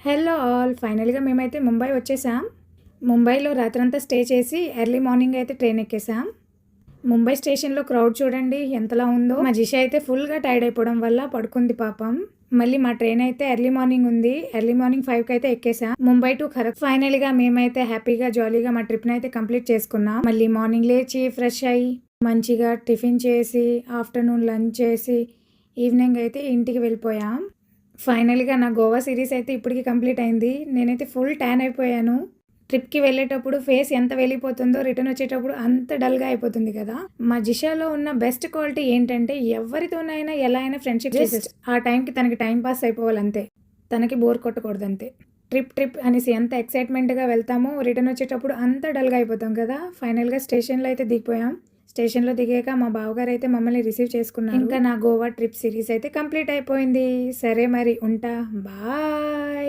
Hello all ఫైనల్‌గా మేమైతే ముంబై వచ్చేసాం. ముంబైలో రాత్రంతా స్టే చేసి ఎర్లీ మార్నింగ్ అయితే ట్రైన్ ఎక్కేసాం. ముంబై స్టేషన్‌లో క్రౌడ్ చూడండి ఎంతలా ఉందో. మా జిష అయితే ఫుల్‌గా టైర్డ్ అయిపోవడం వల్ల పడుకుంది పాపం. మళ్ళీ మా ట్రైన్ అయితే ఎర్లీ మార్నింగ్ ఉంది. ఎర్లీ మార్నింగ్ 5కి అయితే ఎక్కేసాం. ముంబై టు ఖరగ్. ఫైనల్‌గా మేమైతే హ్యాపీగా జాలీగా మా ట్రిప్‌ని అయితే కంప్లీట్ చేసుకున్నాం. మళ్ళీ మార్నింగ్ లేచి ఫ్రెష్ అయ్యి మంచిగా టిఫిన్ చేసి ఆఫ్టర్నూన్ లంచ్ చేసి ఈవినింగ్ అయితే ఇంటికి వెళ్ళిపోయాం. ఫైనల్‌గా నా గోవా సిరీస్ అయితే ఇప్పటికి కంప్లీట్ అయింది. నేనైతే ఫుల్ ట్యాన్ అయిపోయాను. ట్రిప్‌కి వెళ్ళేటప్పుడు ఫేస్ ఎంత వెలిగిపోతుందో రిటర్న్ వచ్చేటప్పుడు అంత డల్‌గా అయిపోతుంది కదా! మా జిషాలో ఉన్న బెస్ట్ క్వాలిటీ ఏంటంటే ఎవరితోనైనా ఎలా అయినా ఫ్రెండ్‌షిప్ చేసేస్తది. ఆ టైంకి తనకి టైమ్ పాస్ అయిపోవాలంతే. తనకి బోర్ కొట్టకూడదంతే. ట్రిప్ అనేసి ఎంత ఎక్సైట్‌మెంట్‌గా వెళ్తామో రిటర్న్ వచ్చేటప్పుడు అంత డల్‌గా అయిపోతాం కదా! ఫైనల్‌గా స్టేషన్‌లో అయితే దిగిపోయాం. స్టేషన్‌లో దిగాక మా బావగారు అయితే మమ్మల్ని రిసీవ్ చేసుకున్నారు. ఇంకా నా గోవా ట్రిప్ సిరీస్ అయితే కంప్లీట్ అయిపోయింది. సరే మరి ఉంటా. బాయ్.